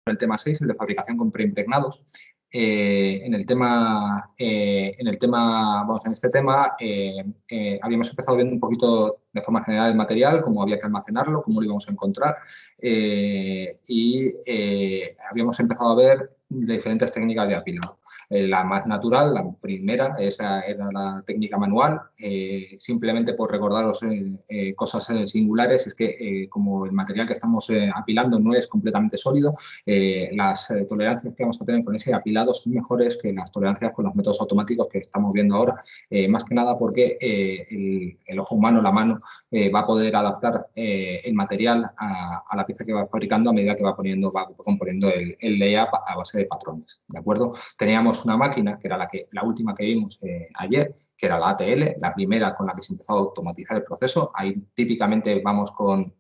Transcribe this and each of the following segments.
el tema 6, el de fabricación con preimpregnados. En este tema habíamos empezado viendo un poquito de forma general el material, cómo había que almacenarlo, cómo lo íbamos a encontrar habíamos empezado a ver diferentes técnicas de apilado. La más natural, la primera, esa era la técnica manual. Simplemente por recordaros cosas singulares, es que como el material que estamos apilando no es completamente sólido, las tolerancias que vamos a tener con ese apilado son mejores que las tolerancias con los métodos automáticos que estamos viendo ahora, más que nada porque el ojo humano, la mano, va a poder adaptar el material a la pieza que va fabricando a medida que va componiendo el layout a base de patrones, ¿de acuerdo? Teníamos una máquina, que era la última que vimos ayer, que era la ATL, la primera con la que se empezó a automatizar el proceso. Ahí típicamente vamos con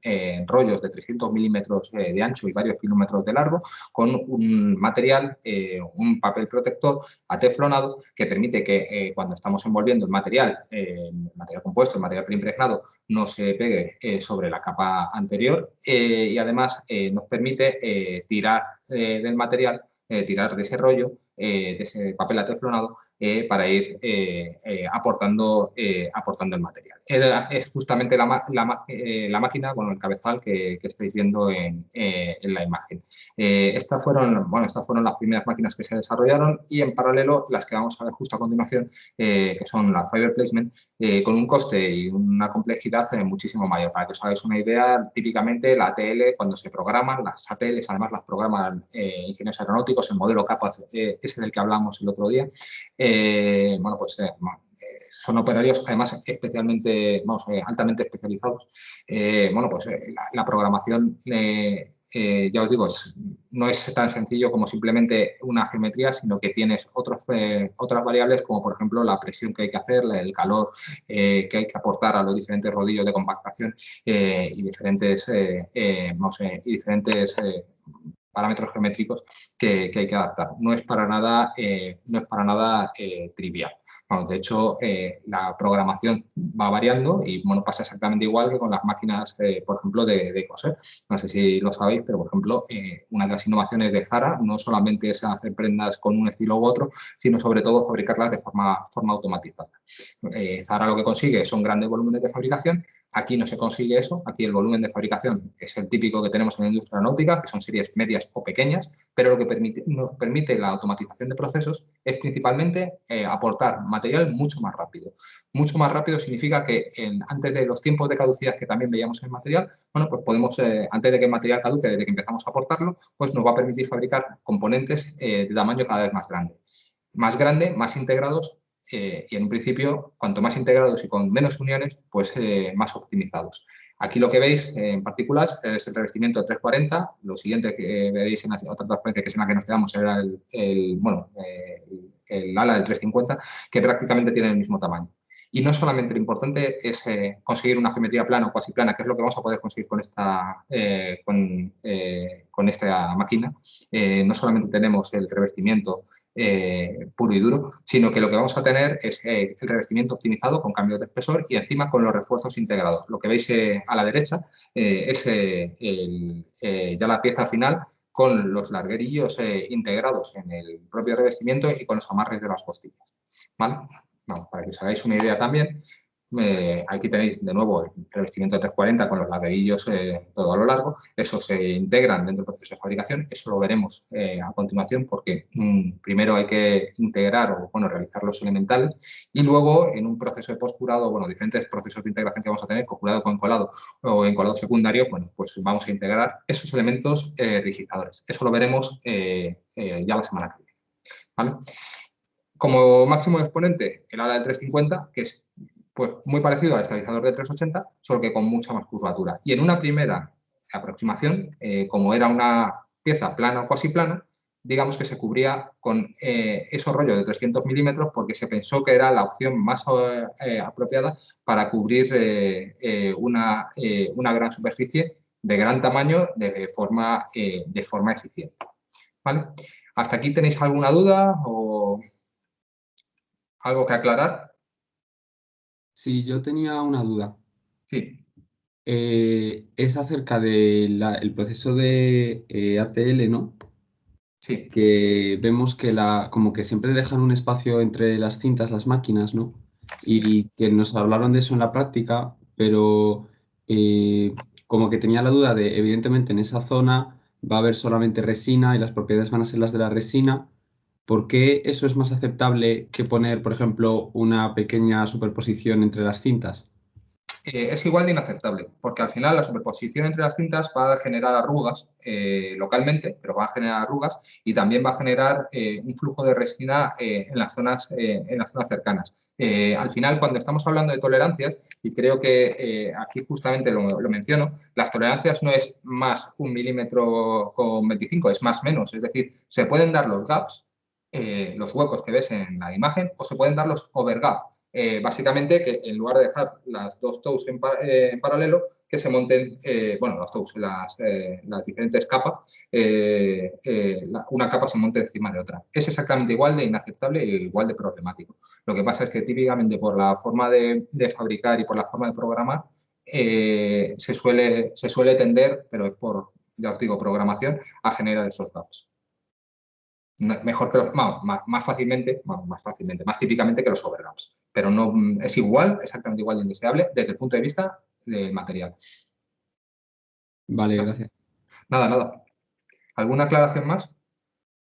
rollos de 300 milímetros de ancho y varios kilómetros de largo, con un material, un papel protector ateflonado que permite que cuando estamos envolviendo el material compuesto, el material preimpregnado, no se pegue sobre la capa anterior y además nos permite tirar del material, tirar de ese rollo, de ese papel ateflonado, para ir aportando el material. Es justamente la máquina, bueno, el cabezal que estáis viendo en la imagen. Estas fueron las primeras máquinas que se desarrollaron y en paralelo las que vamos a ver justo a continuación, que son las Fiber Placement, con un coste y una complejidad muchísimo mayor. Para que os hagáis una idea, típicamente la ATL, cuando se programan, las ATLs además las programan ingenieros aeronáuticos, el modelo CAPA, ese del que hablamos el otro día, son operarios además especialmente, altamente especializados. La programación, ya os digo, no es tan sencillo como simplemente una geometría, sino que tienes otras variables, como por ejemplo la presión que hay que hacer, el calor que hay que aportar a los diferentes rodillos de compactación y diferentes parámetros geométricos que hay que adaptar. No es para nada trivial. Bueno, de hecho, la programación va variando y bueno, pasa exactamente igual que con las máquinas, por ejemplo, de coser. No sé si lo sabéis, pero por ejemplo, una de las innovaciones de Zara no solamente es hacer prendas con un estilo u otro, sino sobre todo fabricarlas de forma automatizada. Zara lo que consigue son grandes volúmenes de fabricación. Aquí no se consigue eso. Aquí el volumen de fabricación es el típico que tenemos en la industria aeronáutica, que son series medias o pequeñas, pero lo que nos permite la automatización de procesos es principalmente aportar material mucho más rápido. Mucho más rápido significa que antes de los tiempos de caducidad que también veíamos en el material, bueno, pues podemos, antes de que el material caduque, desde que empezamos a aportarlo, pues nos va a permitir fabricar componentes de tamaño cada vez más grande. Más grande, más integrados y en un principio, cuanto más integrados y con menos uniones, pues más optimizados. Aquí lo que veis en particular es el revestimiento 340. Lo siguiente que veréis en la otra transparencia, que es en la que nos quedamos, era el ala del 350, que prácticamente tiene el mismo tamaño. Y no solamente lo importante es conseguir una geometría plana o cuasi plana, que es lo que vamos a poder conseguir con esta máquina. No solamente tenemos el revestimiento puro y duro, sino que lo que vamos a tener es el revestimiento optimizado con cambios de espesor y encima con los refuerzos integrados. Lo que veis a la derecha es ya la pieza final con los larguerillos integrados en el propio revestimiento y con los amarres de las costillas. ¿Vale? Vamos, para que os hagáis una idea también, aquí tenéis de nuevo el revestimiento 340 con los ladrillos todo a lo largo. Esos se integran dentro del proceso de fabricación. Eso lo veremos a continuación porque primero hay que integrar o realizar los elementales y luego en un proceso de postcurado, diferentes procesos de integración que vamos a tener, cocurado con encolado o encolado secundario, pues vamos a integrar esos elementos rigidadores. Eso lo veremos ya la semana que viene. ¿Vale? Como máximo exponente, el ala de 350, que es pues, muy parecido al estabilizador de 380, solo que con mucha más curvatura. Y en una primera aproximación, como era una pieza plana o cuasi plana, digamos que se cubría con esos rollos de 300 milímetros porque se pensó que era la opción más apropiada para cubrir una gran superficie de gran tamaño de forma eficiente. ¿Vale? ¿Hasta aquí tenéis alguna duda o algo que aclarar? Sí, yo tenía una duda. Sí. Es acerca del proceso de ATL, ¿no? Sí. que vemos que como que siempre dejan un espacio entre las cintas, las máquinas, ¿no? Y que nos hablaron de eso en la práctica, pero como que tenía la duda de, evidentemente, en esa zona va a haber solamente resina y las propiedades van a ser las de la resina. ¿Por qué eso es más aceptable que poner, por ejemplo, una pequeña superposición entre las cintas? Es igual de inaceptable, porque al final la superposición entre las cintas va a generar arrugas localmente, pero va a generar arrugas y también va a generar un flujo de resina en las zonas cercanas. Al final, cuando estamos hablando de tolerancias, y creo que aquí justamente lo menciono, las tolerancias no es más 1,25 mm, es más menos, es decir, se pueden dar los gaps, los huecos que ves en la imagen, o se pueden dar los overgap. Básicamente que en lugar de dejar las dos toes en paralelo, que se monten, bueno, las toes, las diferentes capas, una capa se monte encima de otra. Es exactamente igual de inaceptable e igual de problemático. Lo que pasa es que típicamente por la forma de fabricar y por la forma de programar, se suele tender, pero es por, ya os digo, programación, a generar esos gaps. Mejor que los, más fácilmente, más típicamente que los overlaps, pero no es igual, exactamente igual de indeseable desde el punto de vista del material. Vale, gracias. Nada, nada. ¿Alguna aclaración más?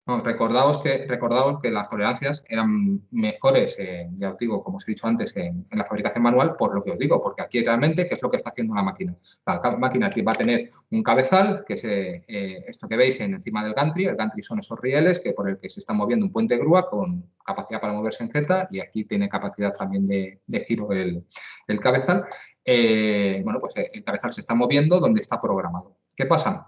No, recordaos que las tolerancias eran mejores, ya os digo, como os he dicho antes, en la fabricación manual, por lo que os digo, porque aquí realmente, ¿qué es lo que está haciendo la máquina? La máquina va a tener un cabezal, que es esto que veis encima del gantry. El gantry son esos rieles por el que se está moviendo un puente grúa con capacidad para moverse en Z, y aquí tiene capacidad también de giro el cabezal. Bueno, pues el cabezal se está moviendo donde está programado. ¿Qué pasa?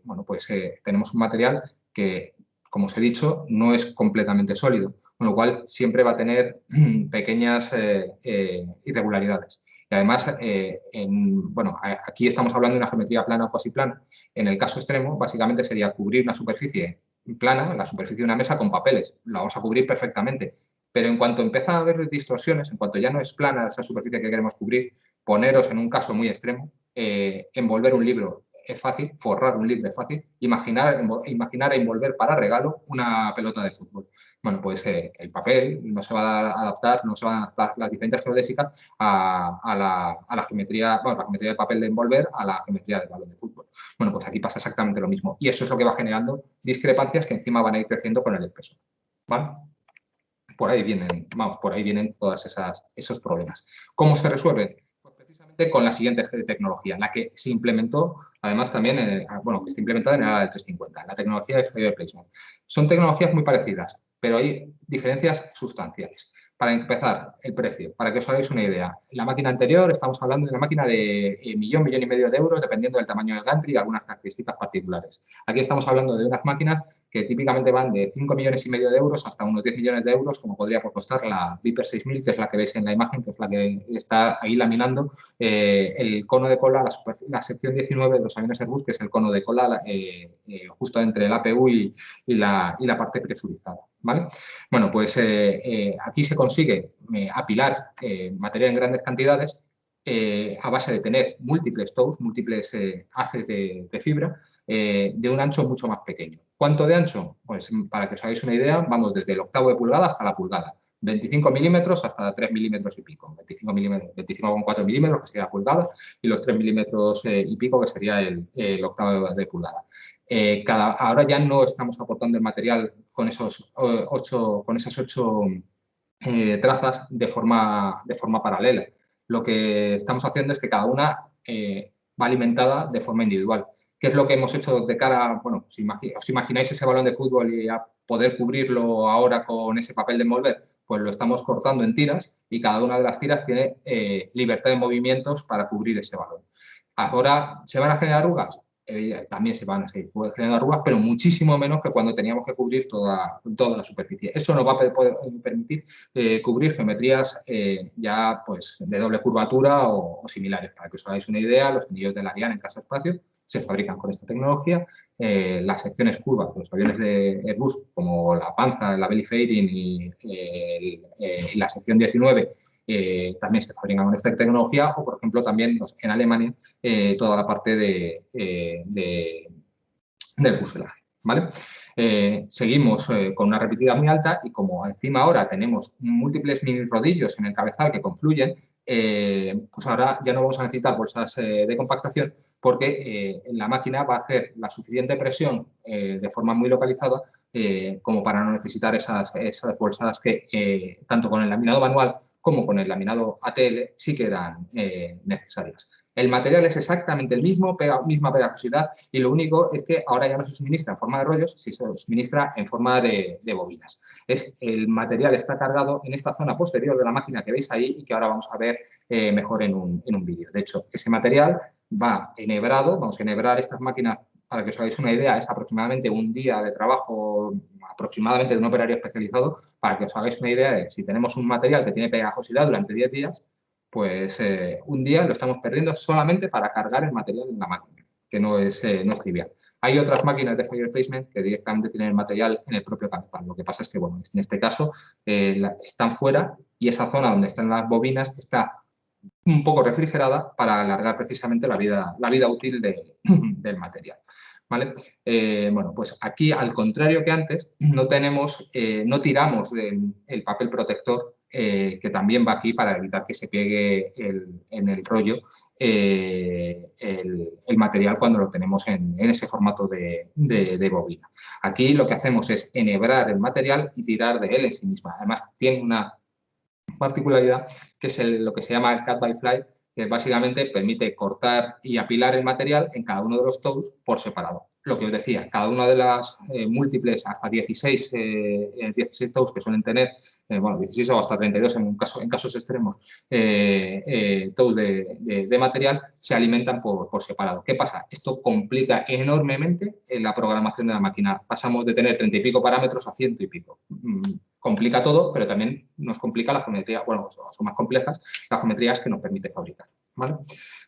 Bueno, pues tenemos un material que, como os he dicho, no es completamente sólido, con lo cual siempre va a tener pequeñas irregularidades. Y además, bueno, aquí estamos hablando de una geometría plana o cuasiplana. En el caso extremo, básicamente sería cubrir una superficie plana, la superficie de una mesa, con papeles. La vamos a cubrir perfectamente. Pero en cuanto empieza a haber distorsiones, en cuanto ya no es plana esa superficie que queremos cubrir, poneros en un caso muy extremo, envolver un libro es fácil, forrar un libro es fácil, imaginar envolver para regalo una pelota de fútbol. Bueno, pues el papel no se va a adaptar, no se van a adaptar las diferentes geodésicas a la geometría, bueno, la geometría del papel de envolver a la geometría del balón de fútbol. Bueno, pues aquí pasa exactamente lo mismo, y eso es lo que va generando discrepancias que encima van a ir creciendo con el espesor. ¿Vale? Por ahí vienen, vamos, por ahí vienen todos esos problemas. ¿Cómo se resuelven? Pues precisamente con la siguiente tecnología, la que se implementó, además también, bueno, que está implementada en la del 350, la tecnología de Fourier Placement. Son tecnologías muy parecidas, pero hay diferencias sustanciales. Para empezar, el precio. Para que os hagáis una idea, la máquina anterior, estamos hablando de una máquina de millón y medio de euros, dependiendo del tamaño del gantry y algunas características particulares. Aquí estamos hablando de unas máquinas que típicamente van de 5,5 millones de euros hasta unos 10 millones de euros, como podría costar la Viper 6000, que es la que veis en la imagen, que es la que está ahí laminando el cono de cola, la sección 19 de los aviones Airbus, que es el cono de cola justo entre el APU y la parte presurizada. ¿Vale? Bueno, pues aquí se consigue apilar material en grandes cantidades a base de tener múltiples tows, múltiples haces de fibra, de un ancho mucho más pequeño. ¿Cuánto de ancho? Pues para que os hagáis una idea, vamos desde el octavo de pulgada hasta la pulgada. 25 milímetros hasta 3 milímetros y pico. 25,4 milímetros, que sería la pulgada, y los 3 milímetros y pico, que sería el octavo de pulgada. Ahora ya no estamos aportando el material con esas 8 trazas de forma paralela. Lo que estamos haciendo es que cada una va alimentada de forma individual. ¿Qué es lo que hemos hecho de cara? Bueno, os imagináis ese balón de fútbol y a poder cubrirlo ahora con ese papel de envolver, pues lo estamos cortando en tiras y cada una de las tiras tiene libertad de movimientos para cubrir ese balón. Ahora, ¿se van a generar arrugas? También se van a seguir generando arrugas, pero muchísimo menos que cuando teníamos que cubrir toda la superficie. Eso nos va a poder permitir cubrir geometrías ya pues de doble curvatura o similares. Para que os hagáis una idea, los anillos de Ariane en Casa Espacio se fabrican con esta tecnología. Las secciones curvas de los aviones de Airbus, como la Panza, la belly fairing y la sección 19, también se fabrican con esta tecnología, o por ejemplo también en Alemania toda la parte del fuselaje. ¿Vale? Seguimos con una repetida muy alta y como encima ahora tenemos múltiples mini rodillos en el cabezal que confluyen, pues ahora ya no vamos a necesitar bolsas de compactación porque la máquina va a hacer la suficiente presión de forma muy localizada como para no necesitar esas bolsas que tanto con el laminado manual como con el laminado ATL sí que eran necesarias. El material es exactamente el mismo, misma pegajosidad y lo único es que ahora ya no se suministra en forma de rollos, sino se suministra en forma de bobinas. El material está cargado en esta zona posterior de la máquina que veis ahí y que ahora vamos a ver mejor en un vídeo. De hecho, ese material va enhebrado, vamos a enhebrar estas máquinas para que os hagáis una idea, es aproximadamente un día de trabajo aproximadamente de un operario especializado, para que os hagáis una idea de si tenemos un material que tiene pegajosidad durante 10 días, pues un día lo estamos perdiendo solamente para cargar el material en la máquina, que no es trivial. Hay otras máquinas de fire placement que directamente tienen el material en el propio cabezal. Lo que pasa es que, bueno, en este caso están fuera y esa zona donde están las bobinas está un poco refrigerada para alargar precisamente la vida útil del material. ¿Vale? Bueno, pues aquí, al contrario que antes, no tiramos del papel protector que también va aquí para evitar que se pegue en el rollo el material cuando lo tenemos en ese formato de bobina. Aquí lo que hacemos es enhebrar el material y tirar de él en sí misma. Además, tiene una particularidad que es lo que se llama el cut by fly, que básicamente permite cortar y apilar el material en cada uno de los toes por separado. Lo que os decía, cada una de las múltiples, hasta 16 toes que suelen tener, bueno, 16 o hasta 32 en casos extremos, toes de material, se alimentan por separado. ¿Qué pasa? Esto complica enormemente la programación de la máquina. Pasamos de tener 30 y pico parámetros a 100 y pico. Complica todo, pero también nos complica la geometría, bueno, son más complejas las geometrías que nos permite fabricar. ¿Vale?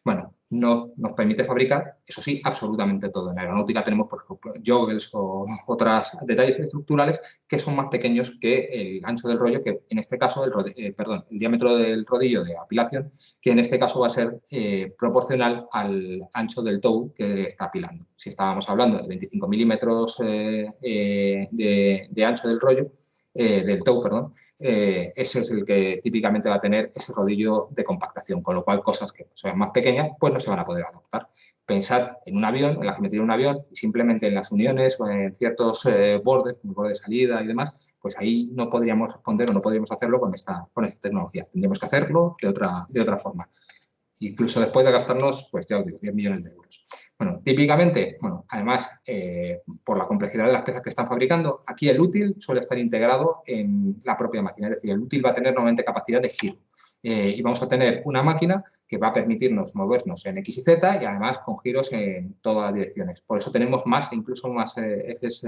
Bueno, no nos permite fabricar, eso sí, absolutamente todo. En aeronáutica tenemos, por ejemplo, joggles o otros detalles estructurales que son más pequeños que el ancho del rollo, que en este caso, el diámetro del rodillo de apilación, que en este caso va a ser proporcional al ancho del toe que está apilando. Si estábamos hablando de 25 milímetros de ancho del rollo, del toe, perdón, ese es el que típicamente va a tener ese rodillo de compactación, con lo cual cosas que sean más pequeñas pues no se van a poder adaptar. Pensad en un avión, en la geometría de un avión, y simplemente en las uniones o en ciertos bordes, como el borde de salida y demás, pues ahí no podríamos responder o no podríamos hacerlo con esta tecnología. Tendríamos que hacerlo de otra forma. Incluso después de gastarnos, pues ya os digo, 10 millones de euros. Bueno, típicamente, bueno, además, por la complejidad de las piezas que están fabricando, aquí el útil suele estar integrado en la propia máquina, es decir, el útil va a tener normalmente capacidad de giro. Y vamos a tener una máquina que va a permitirnos movernos en X y Z y además con giros en todas las direcciones. Por eso tenemos incluso más ejes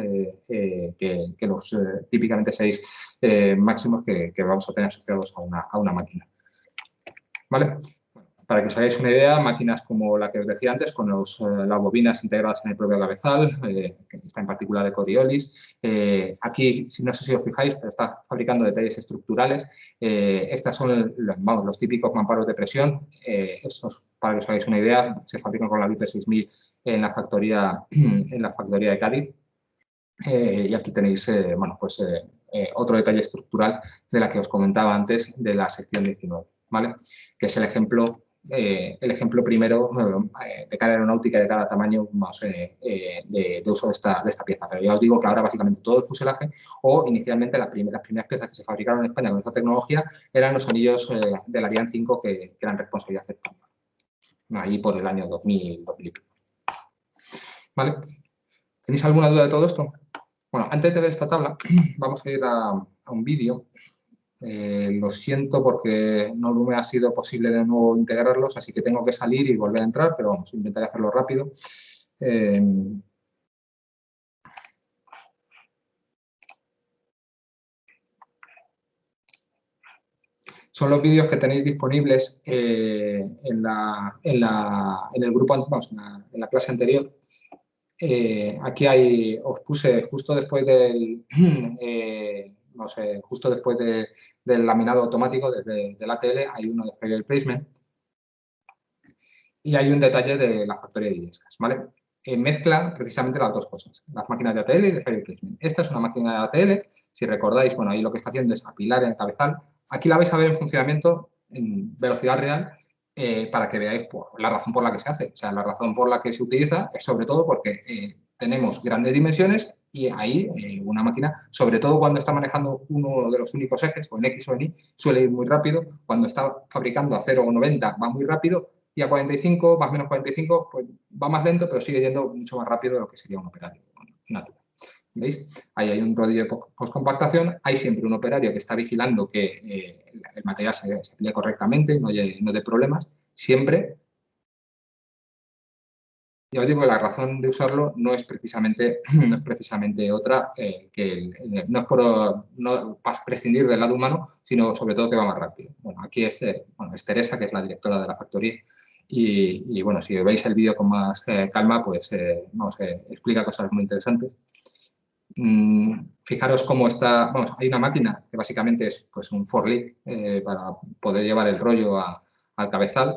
que los típicamente 6 máximos que vamos a tener asociados a una máquina. ¿Vale? Para que os hagáis una idea, máquinas como la que os decía antes, con las bobinas integradas en el propio cabezal, que está en particular de Coriolis. Aquí, no sé si os fijáis, pero está fabricando detalles estructurales. Estas son los típicos mamparos de presión. Estos, para que os hagáis una idea, se fabrican con la Viper 6000 en la factoría de Cádiz. Y aquí tenéis bueno, pues, otro detalle estructural de la que os comentaba antes de la sección 19, ¿vale? Que es el ejemplo primero de cara aeronáutica y de cara a tamaño más, de uso de esta pieza. Pero ya os digo que ahora básicamente todo el fuselaje o inicialmente las primeras piezas que se fabricaron en España con esta tecnología eran los anillos del Ariane 5 que eran responsabilidad española. Ahí por el año 2000. ¿Vale? ¿Tenéis alguna duda de todo esto? Bueno, antes de ver esta tabla, vamos a ir a un vídeo. Lo siento porque no me ha sido posible de nuevo integrarlos, así que tengo que salir y volver a entrar, pero vamos, intentaré hacerlo rápido. Son los vídeos que tenéis disponibles en el grupo, vamos, en la clase anterior. Aquí os puse justo después justo después del laminado automático del ATL, hay uno de fire placement y hay un detalle de la factoría de Illescas, ¿vale? mezcla precisamente las dos cosas, las máquinas de ATL y de Fiber Placement. Esta es una máquina de ATL, si recordáis, bueno, ahí lo que está haciendo es apilar en el cabezal. Aquí la vais a ver en funcionamiento en velocidad real para que veáis la razón por la que se hace. O sea, la razón por la que se utiliza es sobre todo porque tenemos grandes dimensiones y ahí una máquina, sobre todo cuando está manejando uno de los únicos ejes, o en X o en Y, suele ir muy rápido. Cuando está fabricando a 0 o 90 va muy rápido y a 45, más o menos 45, pues va más lento, pero sigue yendo mucho más rápido de lo que sería un operario natural. ¿Veis? Ahí hay un rodillo de postcompactación, hay siempre un operario que está vigilando que el material se aplique correctamente, no dé problemas, siempre. Ya os digo que la razón de usarlo no es precisamente otra no es por prescindir del lado humano, sino sobre todo que va más rápido. Bueno, aquí es Teresa, que es la directora de la factoría, y bueno, si veis el vídeo con más calma, pues explica cosas muy interesantes. Fijaros cómo está, hay una máquina que básicamente es pues, un forklift para poder llevar el rollo al cabezal,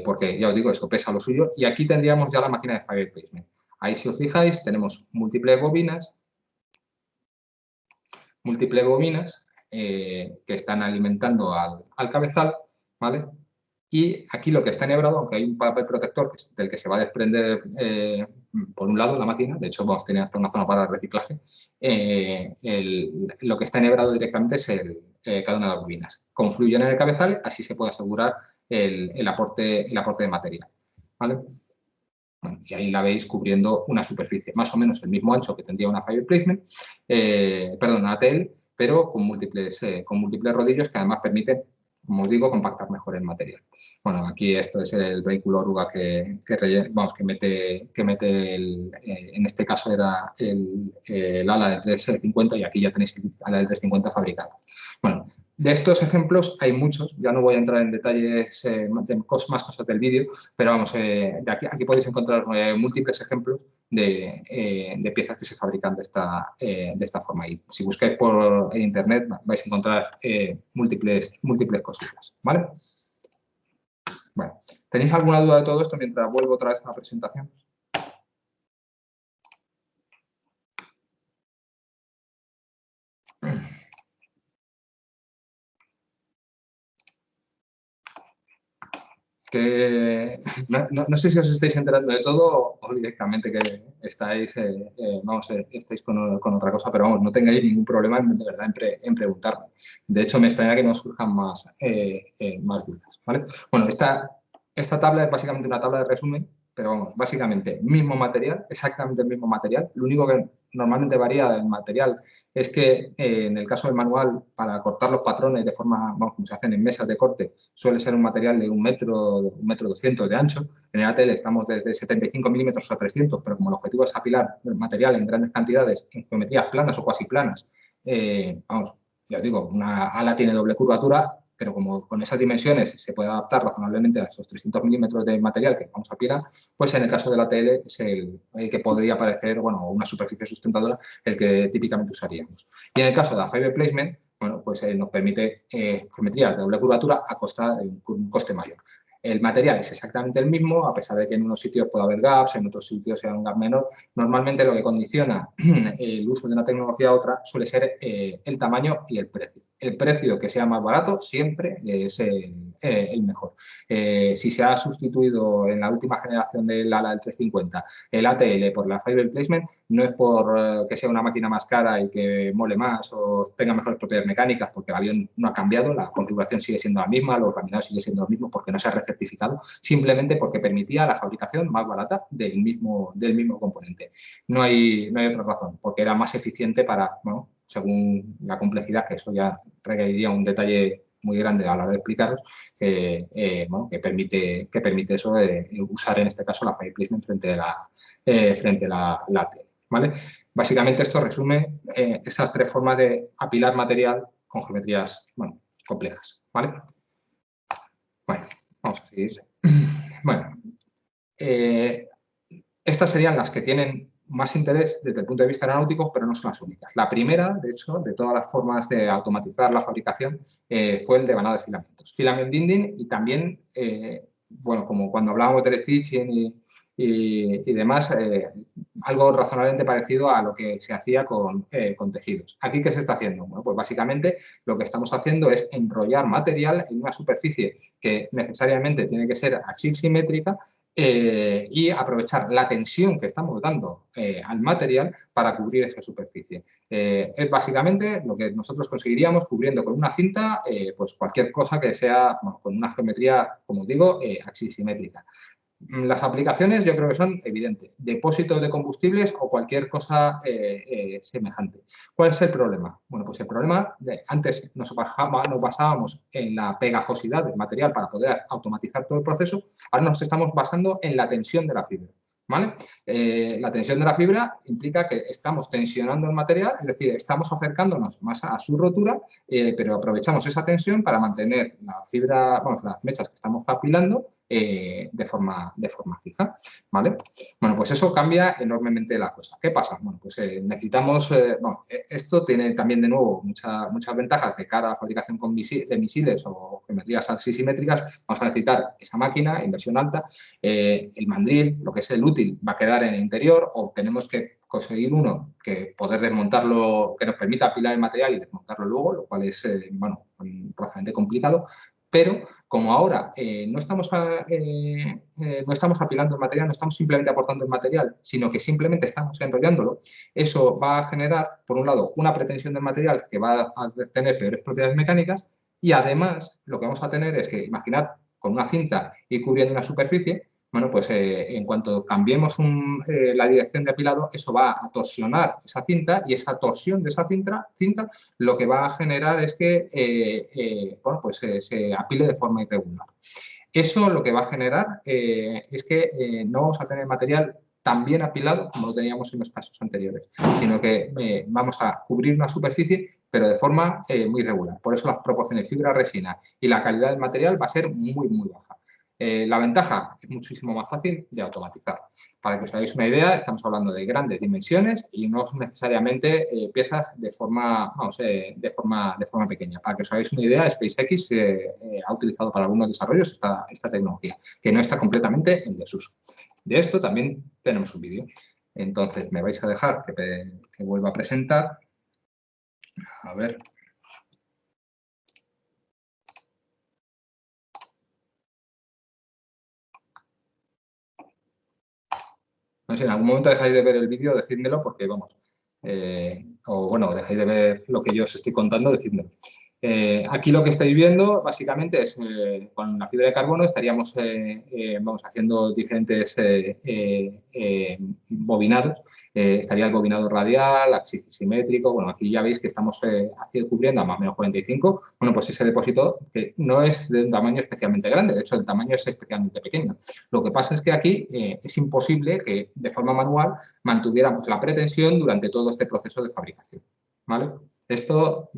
porque ya os digo, eso pesa lo suyo, y aquí tendríamos ya la máquina de Fiber Placement. Ahí, si os fijáis, tenemos múltiples bobinas que están alimentando al cabezal, ¿vale? Y aquí lo que está enhebrado, aunque hay un papel protector del que se va a desprender por un lado la máquina, de hecho vamos a tener hasta una zona para reciclaje, lo que está enhebrado directamente es cada una de las bobinas. Confluyen en el cabezal, así se puede asegurar el aporte de material, ¿vale? Bueno, y ahí la veis cubriendo una superficie, más o menos el mismo ancho que tendría una Fiber Placement, una ATL, pero con múltiples rodillos que además permiten, como os digo, compactar mejor el material. Bueno, aquí esto es el vehículo oruga que mete en este caso era el ala del 350 y aquí ya tenéis el ala del 350 fabricado. Bueno, de estos ejemplos hay muchos, ya no voy a entrar en detalles de más cosas del vídeo, pero vamos, aquí podéis encontrar múltiples ejemplos de piezas que se fabrican de esta forma. Y si buscáis por internet vais a encontrar múltiples cositas, ¿vale? Bueno, ¿tenéis alguna duda de todo esto mientras vuelvo otra vez a la presentación? Que no sé si os estáis enterando de todo o directamente que estáis con otra cosa, pero vamos, no tengáis ningún problema de verdad en preguntarme. De hecho, me extraña que no surjan más dudas, ¿vale? Bueno, esta tabla es básicamente una tabla de resumen, pero vamos, básicamente mismo material, exactamente el mismo material. Lo único que normalmente varía del material es que en el caso del manual, para cortar los patrones de forma, como se hacen en mesas de corte, suele ser un material de 1,2 metros de ancho. En el ATL estamos desde 75 milímetros a 300, pero como el objetivo es apilar el material en grandes cantidades, en geometrías planas o cuasi planas, ya os digo, una ala tiene doble curvatura, pero como con esas dimensiones se puede adaptar razonablemente a esos 300 milímetros de material que vamos a apilar, pues en el caso de la ATL es el que podría parecer, una superficie sustentadora, el que típicamente usaríamos. Y en el caso de la Fiber Placement, pues nos permite geometrías de doble curvatura a costa de un coste mayor. El material es exactamente el mismo, a pesar de que en unos sitios puede haber gaps, en otros sitios sea un gap menor. Normalmente lo que condiciona el uso de una tecnología a otra suele ser el tamaño y el precio. El precio que sea más barato siempre es el mejor. Si se ha sustituido en la última generación del ala del 350 el ATL por la Fiber Placement, no es por que sea una máquina más cara y que mole más o tenga mejores propiedades mecánicas, porque el avión no ha cambiado, la configuración sigue siendo la misma, los laminados siguen siendo los mismos porque no se ha recertificado, simplemente porque permitía la fabricación más barata del mismo componente. No hay otra razón, porque era más eficiente para, según la complejidad, que eso ya requeriría un detalle muy grande a la hora de explicaros, que permite eso de usar en este caso la Fiber Placement frente a la ATL, ¿vale? Básicamente esto resume esas tres formas de apilar material con geometrías complejas, ¿vale? Bueno, vamos a seguir. Bueno, estas serían las que tienen más interés desde el punto de vista aeronáutico, pero no son las únicas. La primera, de hecho, de todas las formas de automatizar la fabricación, fue el devanado de filamentos. Filament binding y también, como cuando hablábamos del stitching y demás, algo razonablemente parecido a lo que se hacía con tejidos. ¿Aquí qué se está haciendo? Bueno, pues básicamente lo que estamos haciendo es enrollar material en una superficie que necesariamente tiene que ser axiosimétrica y aprovechar la tensión que estamos dando al material para cubrir esa superficie. Es básicamente lo que nosotros conseguiríamos cubriendo con una cinta pues cualquier cosa que sea bueno, con una geometría, como digo, axiosimétrica. Las aplicaciones yo creo que son evidentes, depósitos de combustibles o cualquier cosa semejante. ¿Cuál es el problema? Bueno, pues el problema, antes nos basábamos en la pegajosidad del material para poder automatizar todo el proceso, ahora nos estamos basando en la tensión de la fibra. ¿Vale? La tensión de la fibra implica que estamos tensionando el material, es decir, estamos acercándonos más a su rotura, pero aprovechamos esa tensión para mantener la fibra, vamos, las mechas que estamos apilando de forma fija. ¿Vale? Bueno, pues eso cambia enormemente la cosa. ¿Qué pasa? Bueno, pues necesitamos, bueno, esto tiene también de nuevo muchas ventajas de cara a la fabricación de misiles o geometrías axiosimétricas. Vamos a necesitar esa máquina, inversión alta, el mandril, lo que es el útil, va a quedar en el interior o tenemos que conseguir uno que poder desmontarlo, que nos permita apilar el material y desmontarlo luego, lo cual es, bueno, bastante complicado. Pero como ahora no estamos apilando el material, no estamos simplemente aportando el material, sino que simplemente estamos enrollándolo, eso va a generar, por un lado, una pretensión del material que va a tener peores propiedades mecánicas y además lo que vamos a tener es que, imaginad, con una cinta y cubriendo una superficie, bueno, pues en cuanto cambiemos la dirección de apilado, eso va a torsionar esa cinta y esa torsión de esa cinta lo que va a generar es que bueno, pues, se apile de forma irregular. Eso lo que va a generar es que no vamos a tener material tan bien apilado como lo teníamos en los casos anteriores, sino que vamos a cubrir una superficie pero de forma muy irregular. Por eso las proporciones fibra-resina y la calidad del material va a ser muy, muy baja. La ventaja es muchísimo más fácil de automatizar. Para que os hagáis una idea, estamos hablando de grandes dimensiones y no necesariamente piezas de forma, vamos, de forma pequeña. Para que os hagáis una idea, SpaceX ha utilizado para algunos desarrollos esta tecnología, que no está completamente en desuso. De esto también tenemos un vídeo. Entonces, me vais a dejar que vuelva a presentar. A ver. No sé, en algún momento dejáis de ver el vídeo, decídmelo porque, vamos, o bueno, dejáis de ver lo que yo os estoy contando, decídmelo. Aquí lo que estáis viendo básicamente es con la fibra de carbono estaríamos vamos haciendo diferentes bobinados. Estaría el bobinado radial, axiosimétrico. Bueno, aquí ya veis que estamos cubriendo a más o menos 45. Bueno, pues ese depósito que no es de un tamaño especialmente grande, de hecho el tamaño es especialmente pequeño. Lo que pasa es que aquí es imposible que de forma manual mantuviéramos la pretensión durante todo este proceso de fabricación. ¿Vale? Esto,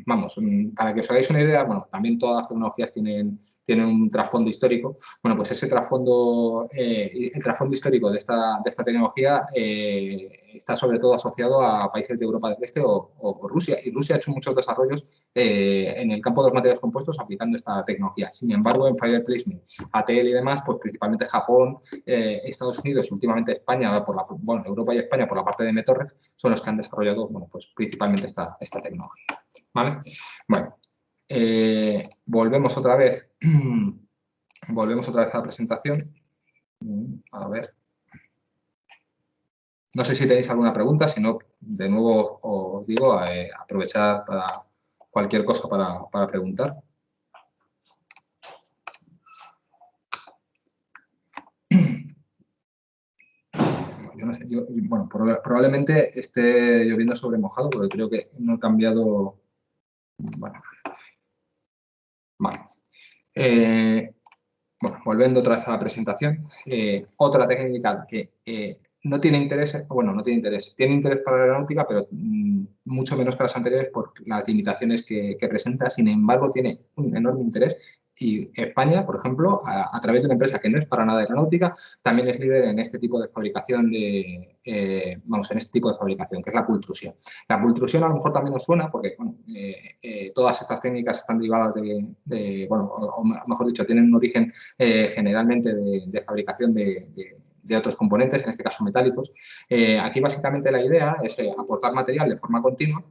vamos, para que os hagáis una idea, bueno, también todas las tecnologías tienen un trasfondo histórico. Bueno, pues ese trasfondo, el trasfondo histórico de esta tecnología está sobre todo asociado a países de Europa del Este o Rusia. Y Rusia ha hecho muchos desarrollos en el campo de los materiales compuestos aplicando esta tecnología. Sin embargo, en Fiber Placement, ATL y demás, pues principalmente Japón, Estados Unidos y últimamente España, bueno, Europa y España por la parte de M-Torres, son los que han desarrollado, bueno, pues principalmente esta tecnología. ¿Vale? Bueno, volvemos otra vez a la presentación. A ver. No sé si tenéis alguna pregunta, si no, de nuevo os digo, aprovechar para cualquier cosa para preguntar. Yo no sé, bueno, probablemente esté lloviendo sobre mojado, porque creo que no he cambiado. Bueno, vale. Bueno, volviendo otra vez a la presentación, otra técnica que no tiene interés, bueno, no tiene interés, tiene interés para la aeronáutica, pero mucho menos que las anteriores por las limitaciones que presenta, sin embargo, tiene un enorme interés. Y España, por ejemplo, a través de una empresa que no es para nada aeronáutica, también es líder en este tipo de fabricación vamos, en este tipo de fabricación, que es la pultrusión. La pultrusión a lo mejor también os suena porque, bueno, todas estas técnicas están derivadas bueno, o mejor dicho, tienen un origen generalmente de fabricación de de otros componentes, en este caso metálicos. Aquí básicamente la idea es aportar material de forma continua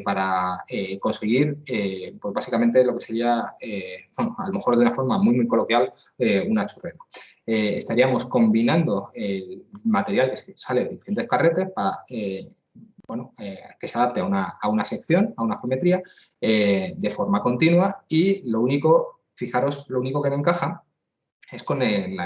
para conseguir pues básicamente lo que sería, bueno, a lo mejor de una forma muy coloquial, una churrera. Estaríamos combinando el material que sale de diferentes carretes para bueno, que se adapte a una sección, a una geometría, de forma continua y lo único, fijaros, lo único que no encaja es con el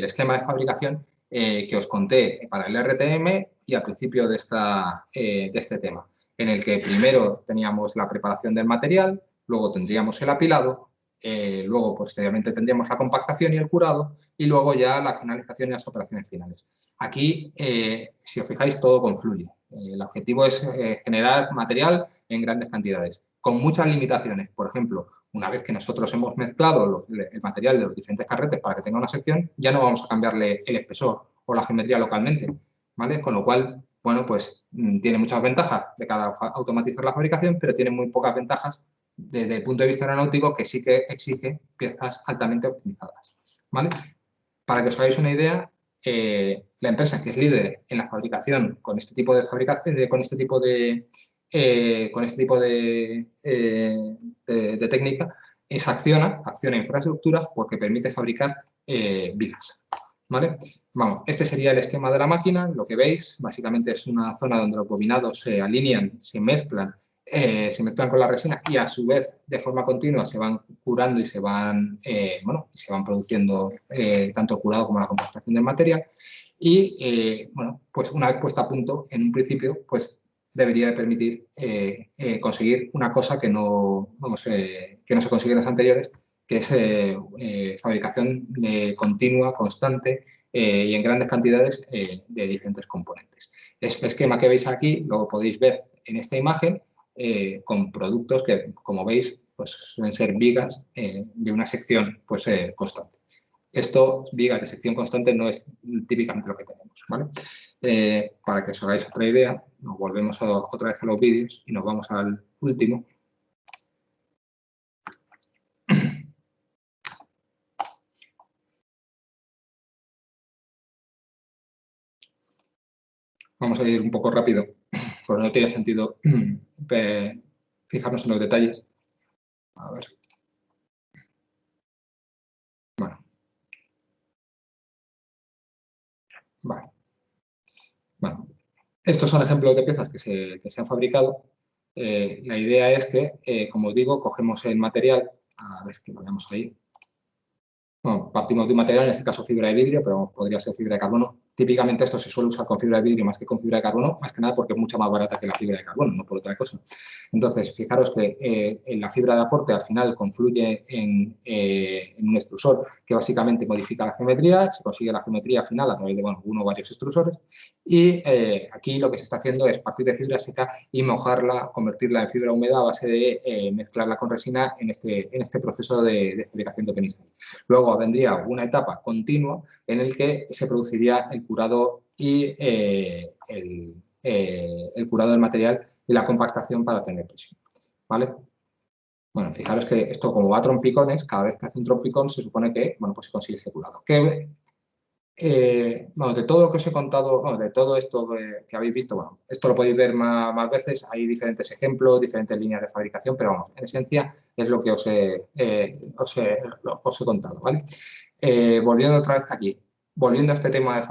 esquema de fabricación que os conté para el RTM y al principio de este tema, en el que primero teníamos la preparación del material, luego tendríamos el apilado, luego posteriormente tendríamos la compactación y el curado y luego ya la finalización y las operaciones finales. Aquí, si os fijáis, todo confluye. El objetivo es generar material en grandes cantidades, con muchas limitaciones. Por ejemplo, una vez que nosotros hemos mezclado el material de los diferentes carretes para que tenga una sección, ya no vamos a cambiarle el espesor o la geometría localmente, ¿vale? Con lo cual, bueno, pues tiene muchas ventajas de cara a automatizar la fabricación, pero tiene muy pocas ventajas desde el punto de vista aeronáutico, que sí que exige piezas altamente optimizadas, ¿vale? Para que os hagáis una idea, la empresa que es líder en la fabricación con este tipo de fabricación, con este tipo de técnica, es Acciona Infraestructura, porque permite fabricar vigas, ¿vale? Vamos, este sería el esquema de la máquina. Lo que veis básicamente es una zona donde los bobinados se alinean, se mezclan con la resina y a su vez de forma continua se van curando y se van, bueno, se van produciendo tanto el curado como la compactación del material. Y bueno, pues una vez puesta a punto, en un principio, pues debería de permitir conseguir una cosa que no, vamos, que no se consigue en las anteriores, que es fabricación continua, constante y en grandes cantidades de diferentes componentes. Este esquema que veis aquí lo podéis ver en esta imagen con productos que, como veis, pues suelen ser vigas de una sección pues, constante. Esto, vigas de sección constante, no es típicamente lo que tenemos, ¿vale? Para que os hagáis otra idea, nos volvemos otra vez a los vídeos y nos vamos al último. Vamos a ir un poco rápido, porque no tiene sentido fijarnos en los detalles. A ver. Bueno. Vale. Bueno. Estos son ejemplos de piezas que se han fabricado. La idea es que, como os digo, cogemos el material, a ver que lo veamos ahí. Bueno, partimos de un material, en este caso fibra de vidrio, pero podría ser fibra de carbono. Típicamente esto se suele usar con fibra de vidrio más que con fibra de carbono, más que nada porque es mucho más barata que la fibra de carbono, no por otra cosa. Entonces, fijaros que la fibra de aporte al final confluye en un extrusor que básicamente modifica la geometría, se consigue la geometría final a través de bueno, uno o varios extrusores y aquí lo que se está haciendo es partir de fibra seca y mojarla, convertirla en fibra húmeda a base de mezclarla con resina en este proceso de fabricación de penistén. Luego vendría una etapa continua en el que se produciría el curado y el curado del material y la compactación para tener presión, ¿vale? Bueno, fijaros que esto como va a trompicones, cada vez que hace un trompicón se supone que, bueno, pues se consigue este curado. Bueno, de todo lo que os he contado, bueno, de todo esto que habéis visto, bueno, esto lo podéis ver más veces, hay diferentes ejemplos, diferentes líneas de fabricación, pero vamos, en esencia es lo que os he contado, ¿vale? Volviendo otra vez aquí, volviendo a este tema de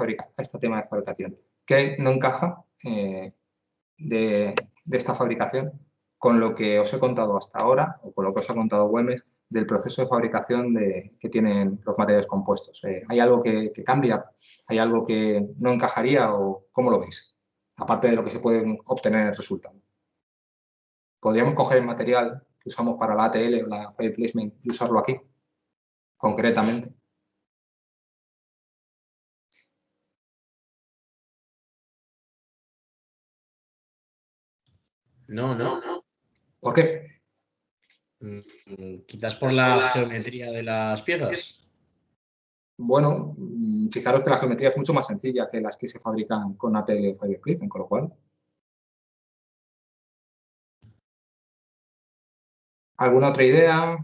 fabricación, ¿qué no encaja de esta fabricación con lo que os he contado hasta ahora o con lo que os ha contado Güemes del proceso de fabricación que tienen los materiales compuestos? ¿Hay algo que cambia? ¿Hay algo que no encajaría o cómo lo veis? Aparte de lo que se puede obtener en el resultado. ¿Podríamos coger el material que usamos para la ATL o la Fire Placement y usarlo aquí, concretamente? No. ¿Por qué? Quizás por la geometría de las piezas. Bueno, fijaros que la geometría es mucho más sencilla que las que se fabrican con ATL o Fire Placement, con lo cual. ¿Alguna otra idea?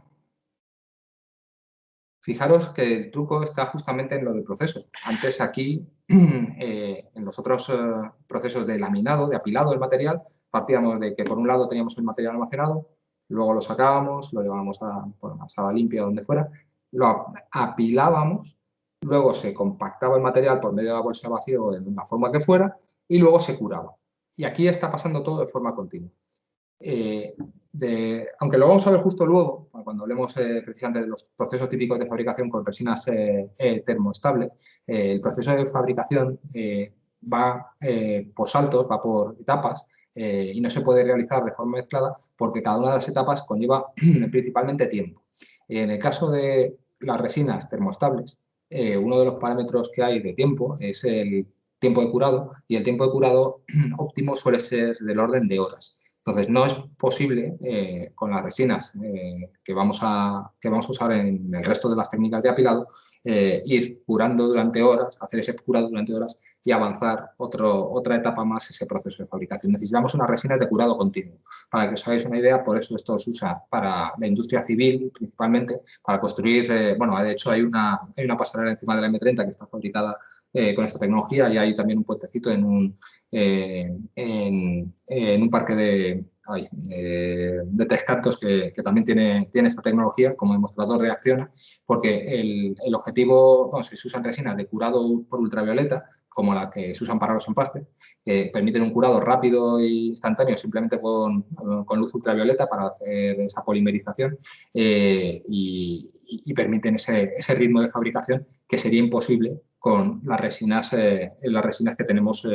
Fijaros que el truco está justamente en lo del proceso. Antes aquí, en los otros procesos de laminado, de apilado del material, partíamos de que por un lado teníamos el material almacenado, luego lo sacábamos, lo llevábamos a una sala limpia, donde fuera, lo apilábamos, luego se compactaba el material por medio de la bolsa de vacío o de la forma que fuera, y luego se curaba. Y aquí está pasando todo de forma continua. Aunque lo vamos a ver justo luego, cuando hablemos precisamente de los procesos típicos de fabricación con resinas termoestables, el proceso de fabricación va por saltos, va por etapas y no se puede realizar de forma mezclada porque cada una de las etapas conlleva principalmente tiempo. En el caso de las resinas termoestables, uno de los parámetros que hay de tiempo es el tiempo de curado y el tiempo de curado óptimo suele ser del orden de horas. Entonces, no es posible con las resinas que vamos a usar en el resto de las técnicas de apilado ir curando durante horas, hacer ese curado durante horas y avanzar otra etapa más ese proceso de fabricación. Necesitamos unas resinas de curado continuo. Para que os hagáis una idea, por eso esto se usa para la industria civil principalmente, para construir, bueno, de hecho hay una pasarela encima de la M30 que está fabricada con esta tecnología y hay también un puentecito en un parque de Tres Cantos que también tiene esta tecnología como demostrador de acción, porque el objetivo, bueno, se usan resinas de curado por ultravioleta, como la que se usan para los empastes, que permiten un curado rápido e instantáneo simplemente con luz ultravioleta para hacer esa polimerización y permiten ese ritmo de fabricación que sería imposible con las resinas que tenemos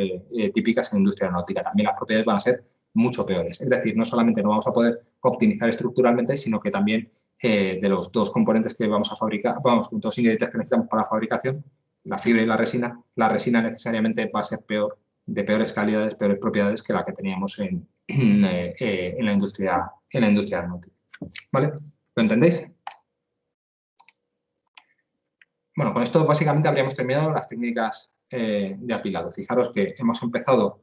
típicas en la industria aeronáutica. También las propiedades van a ser mucho peores. Es decir, no solamente no vamos a poder optimizar estructuralmente, sino que también de los dos componentes que vamos a fabricar, dos ingredientes que necesitamos para la fabricación, la fibra y la resina necesariamente va a ser peor, de peores calidades, peores propiedades que la que teníamos en la industria aeronáutica. ¿Vale? ¿Lo entendéis? Bueno, con esto básicamente habríamos terminado las técnicas de apilado. Fijaros que hemos empezado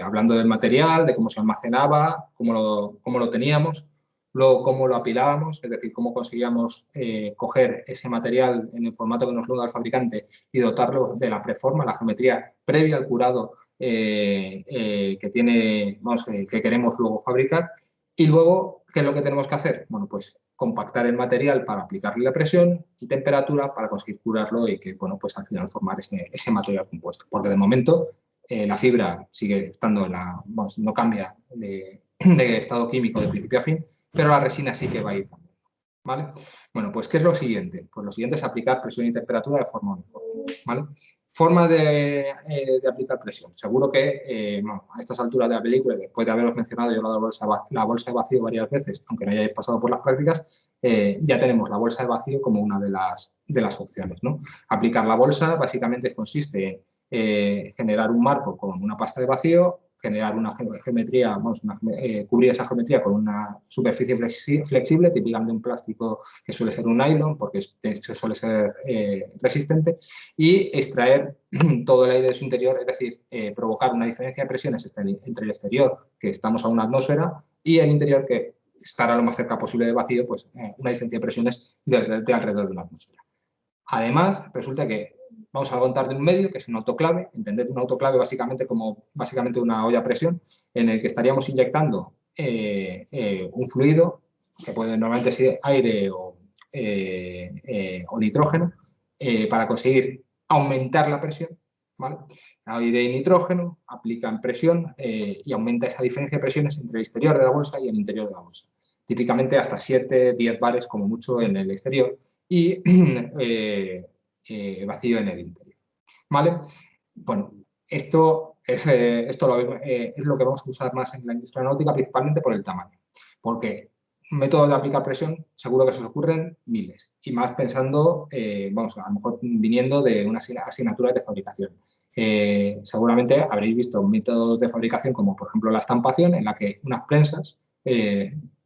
hablando del material, de cómo se almacenaba, cómo lo teníamos, luego cómo lo apilábamos, es decir, cómo conseguíamos coger ese material en el formato que nos lo da el fabricante y dotarlo de la preforma, la geometría previa al curado que queremos luego fabricar. Y luego, ¿qué es lo que tenemos que hacer? Bueno, pues compactar el material para aplicarle la presión y temperatura para conseguir curarlo y que, bueno, pues al final formar ese material compuesto. Porque de momento la fibra sigue estando no cambia de estado químico de principio a fin, pero la resina sí que va a ir cambiando, ¿vale? Bueno, pues ¿qué es lo siguiente? Pues lo siguiente es aplicar presión y temperatura de forma uniforme, ¿vale? Forma de aplicar presión. Seguro que a estas alturas de la película, después de haberos mencionado yo la bolsa de vacío varias veces, aunque no hayáis pasado por las prácticas, ya tenemos la bolsa de vacío como una de las opciones, ¿no? Aplicar la bolsa básicamente consiste en generar un marco con una pasta de vacío, generar una geometría, cubrir esa geometría con una superficie flexible, típicamente un plástico que suele ser un nylon, porque de hecho suele ser resistente, y extraer todo el aire de su interior, es decir, provocar una diferencia de presiones entre el exterior, que estamos a una atmósfera, y el interior, que estará lo más cerca posible de vacío, pues una diferencia de presiones de alrededor de una atmósfera. Además, resulta que vamos a contar de un medio que es un autoclave. Entended un autoclave básicamente como una olla a presión en el que estaríamos inyectando un fluido que puede normalmente ser aire o nitrógeno para conseguir aumentar la presión, ¿vale? Aire y nitrógeno aplican presión y aumenta esa diferencia de presiones entre el exterior de la bolsa y el interior de la bolsa. Típicamente hasta 7-10 bares como mucho en el exterior y vacío en el interior. ¿Vale? Bueno, esto es lo que vamos a usar más en la industria aeronáutica, principalmente por el tamaño. Porque métodos de aplicar presión seguro que se os ocurren miles. Y más pensando, a lo mejor viniendo de una asignatura de fabricación. Seguramente habréis visto métodos de fabricación como, por ejemplo, la estampación, en la que unas prensas,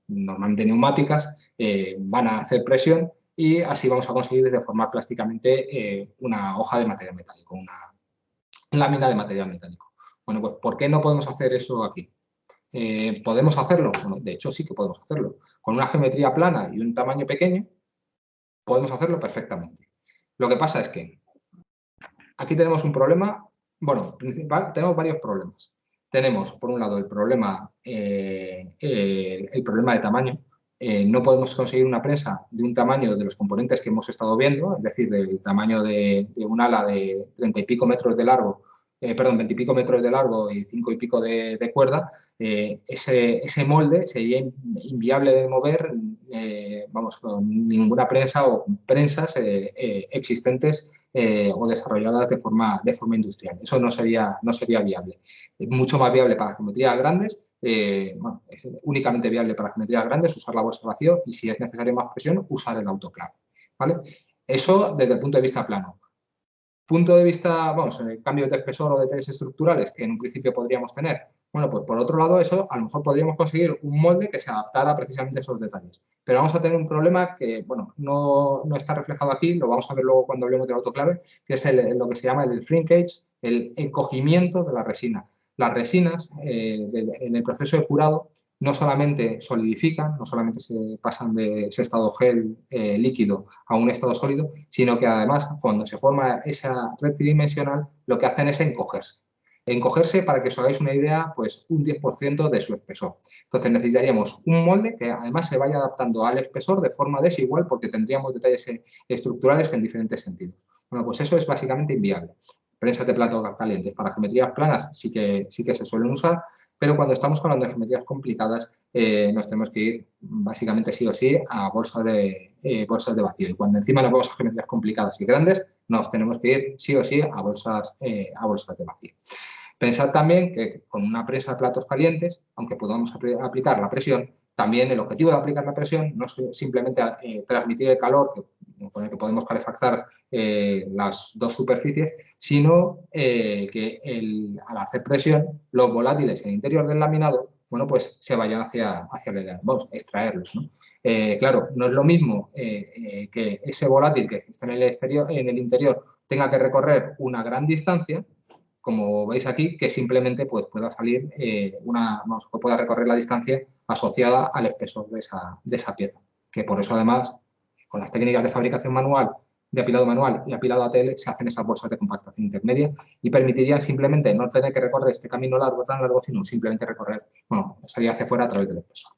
normalmente neumáticas, van a hacer presión y así vamos a conseguir deformar plásticamente una hoja de material metálico, una lámina de material metálico. Bueno, pues ¿por qué no podemos hacer eso aquí? ¿Podemos hacerlo? Bueno, de hecho sí que podemos hacerlo. Con una geometría plana y un tamaño pequeño, podemos hacerlo perfectamente. Lo que pasa es que aquí tenemos un problema, bueno, principal, tenemos varios problemas. Tenemos, por un lado, el problema de tamaño. No podemos conseguir una prensa de un tamaño de los componentes que hemos estado viendo, es decir, del tamaño de un ala de 30 y pico metros de largo, 20 y pico metros de largo y 5 y pico de cuerda. Ese molde sería inviable de mover, vamos, con ninguna prensa o prensas existentes o desarrolladas de forma industrial. Eso no sería viable. Es mucho más viable para geometrías grandes, bueno, es únicamente viable para geometrías grandes usar la bolsa de vacío y, si es necesario más presión, usar el autoclave, ¿vale? Eso desde el punto de vista plano. Punto de vista, vamos, cambios de espesor o detalles estructurales que en un principio podríamos tener. Bueno, pues por otro lado, eso a lo mejor podríamos conseguir un molde que se adaptara precisamente a esos detalles. Pero vamos a tener un problema que, bueno, no está reflejado aquí, lo vamos a ver luego cuando hablemos del autoclave, que es lo que se llama el shrinkage, el encogimiento de la resina. Las resinas, en el proceso de curado, no solamente solidifican, no solamente se pasan de ese estado gel líquido a un estado sólido, sino que además, cuando se forma esa red tridimensional, lo que hacen es encogerse. Encogerse, para que os hagáis una idea, pues un 10% de su espesor. Entonces necesitaríamos un molde que además se vaya adaptando al espesor de forma desigual, porque tendríamos detalles estructurales en diferentes sentidos. Bueno, pues eso es básicamente inviable. Prensas de plato calientes para geometrías planas sí que se suelen usar, pero cuando estamos hablando de geometrías complicadas nos tenemos que ir básicamente sí o sí a bolsas de vacío. Y cuando encima nos vamos a geometrías complicadas y grandes, nos tenemos que ir sí o sí a bolsas de vacío. Pensad también que con una presa de platos calientes, aunque podamos aplicar la presión, también el objetivo de aplicar la presión no es simplemente transmitir el calor con el que podemos calefactar las dos superficies, sino que al hacer presión, los volátiles en el interior del laminado, bueno, pues se vayan hacia vamos, extraerlos, ¿no? Claro, no es lo mismo que ese volátil que está en el interior tenga que recorrer una gran distancia, como veis aquí, que simplemente pues, pueda salir pueda recorrer la distancia asociada al espesor de esa pieza. Que por eso, además, con las técnicas de fabricación manual, de apilado manual y apilado ATL, se hacen esas bolsas de compactación intermedia y permitirían simplemente no tener que recorrer este camino tan largo, sino simplemente salir hacia fuera a través del espesor.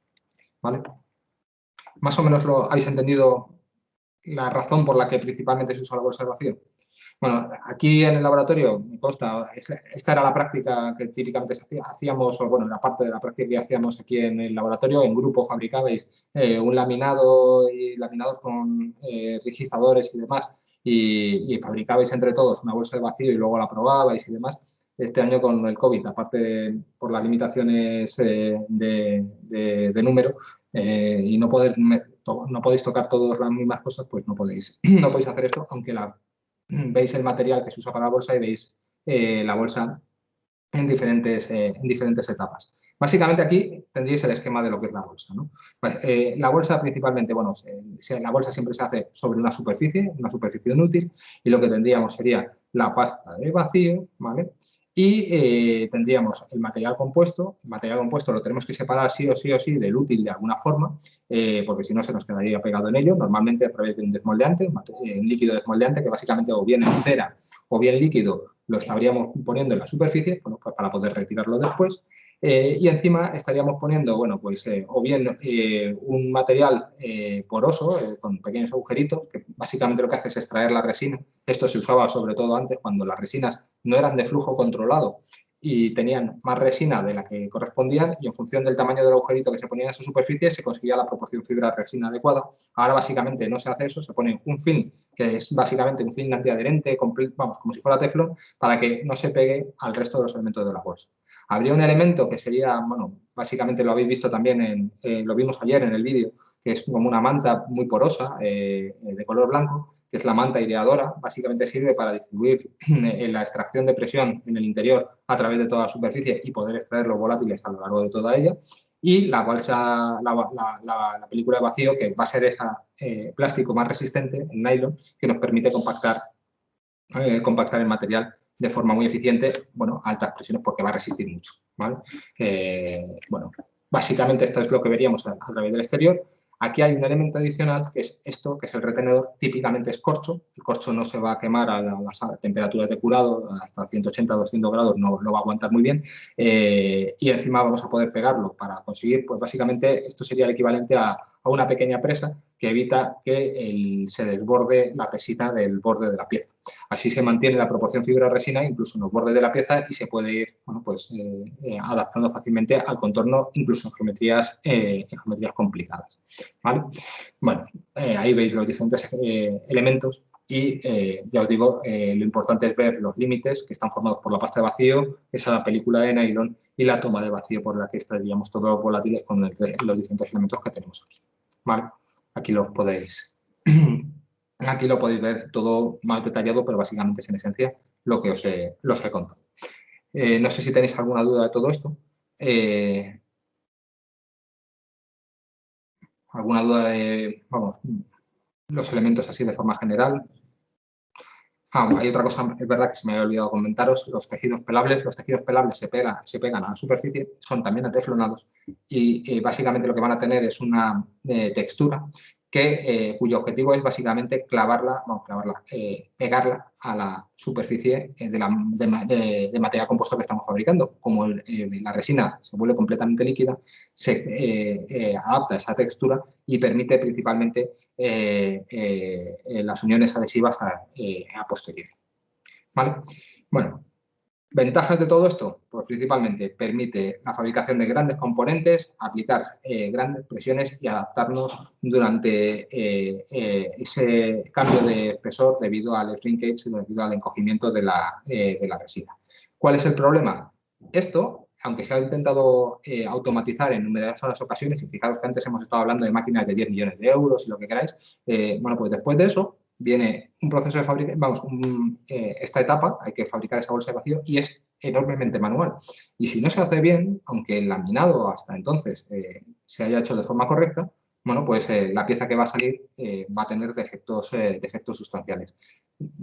¿Vale? Más o menos lo habéis entendido la razón por la que principalmente se usa la bolsa de vacío. Bueno, aquí en el laboratorio, me consta, esta era la práctica que típicamente hacíamos, o bueno, la parte de la práctica que hacíamos aquí en el laboratorio. En grupo fabricabais un laminado y laminados con rigidizadores y demás, y fabricabais entre todos una bolsa de vacío y luego la probabais y demás. Este año con el COVID, aparte por las limitaciones de número y no podéis tocar todas las mismas cosas, pues no podéis hacer esto, aunque veis el material que se usa para la bolsa y veis la bolsa en diferentes etapas. Básicamente aquí tendríais el esquema de lo que es la bolsa, ¿no? Pues, la bolsa principalmente, bueno, la bolsa siempre se hace sobre una superficie inútil, y lo que tendríamos sería la pasta de vacío, ¿vale? Y tendríamos el material compuesto. El material compuesto lo tenemos que separar sí o sí del útil de alguna forma, porque si no se nos quedaría pegado en ello, normalmente a través de un desmoldeante, un líquido desmoldeante que básicamente o bien en cera o bien líquido lo estaríamos poniendo en la superficie, bueno, pues para poder retirarlo después. Y encima estaríamos poniendo, bueno, pues o bien un material poroso con pequeños agujeritos, que básicamente lo que hace es extraer la resina. Esto se usaba sobre todo antes, cuando las resinas no eran de flujo controlado y tenían más resina de la que correspondían, y en función del tamaño del agujerito que se ponía en esa superficie se conseguía la proporción fibra-resina adecuada. Ahora básicamente no se hace eso, se pone un film que es básicamente un film antiadherente, vamos, como si fuera teflón, para que no se pegue al resto de los elementos de la bolsa. Habría un elemento que sería, bueno, básicamente lo habéis visto también, lo vimos ayer en el vídeo, que es como una manta muy porosa de color blanco, que es la manta aireadora. Básicamente sirve para distribuir la extracción de presión en el interior a través de toda la superficie y poder extraer los volátiles a lo largo de toda ella. Y la bolsa, la película de vacío, que va a ser ese plástico más resistente, el nylon, que nos permite compactar el material de forma muy eficiente, bueno, a altas presiones porque va a resistir mucho, ¿vale? Bueno, básicamente esto es lo que veríamos a través del exterior. Aquí hay un elemento adicional que es esto, que es el retenedor, típicamente es corcho. El corcho no se va a quemar a las temperaturas de curado, hasta 180 o 200 grados no lo va a aguantar muy bien. Y encima vamos a poder pegarlo para conseguir, pues básicamente esto sería el equivalente a una pequeña presa que evita que se desborde la resina del borde de la pieza. Así se mantiene la proporción fibra-resina incluso en los bordes de la pieza y se puede ir, bueno, pues, adaptando fácilmente al contorno, incluso en geometrías complicadas, ¿vale? Bueno, ahí veis los diferentes elementos y ya os digo, lo importante es ver los límites que están formados por la pasta de vacío, esa película de nylon y la toma de vacío por la que extraeríamos todos los volátiles con los diferentes elementos que tenemos aquí, ¿vale? Aquí lo podéis ver todo más detallado, pero básicamente es en esencia lo que os he contado. No sé si tenéis alguna duda de todo esto. ¿Alguna duda de, vamos, los elementos así de forma general? Hay otra cosa, es verdad que se me había olvidado comentaros, los tejidos pelables. Los tejidos pelables se pegan a la superficie, son también ateflonados y básicamente lo que van a tener es una textura cuyo objetivo es básicamente pegarla a la superficie de material compuesto que estamos fabricando. Como la resina se vuelve completamente líquida, se adapta a esa textura y permite principalmente las uniones adhesivas a posteriori. ¿Vale? Bueno, ¿ventajas de todo esto? Pues principalmente permite la fabricación de grandes componentes, aplicar grandes presiones y adaptarnos durante ese cambio de espesor debido al shrinkage, debido al encogimiento de la resina. ¿Cuál es el problema? Esto, aunque se ha intentado automatizar en numerosas ocasiones, y fijaros que antes hemos estado hablando de máquinas de 10 millones de euros y lo que queráis, bueno, pues después de eso viene un proceso de fabricación, esta etapa, hay que fabricar esa bolsa de vacío y es enormemente manual. Y si no se hace bien, aunque el laminado hasta entonces se haya hecho de forma correcta, bueno, pues la pieza que va a salir va a tener defectos sustanciales.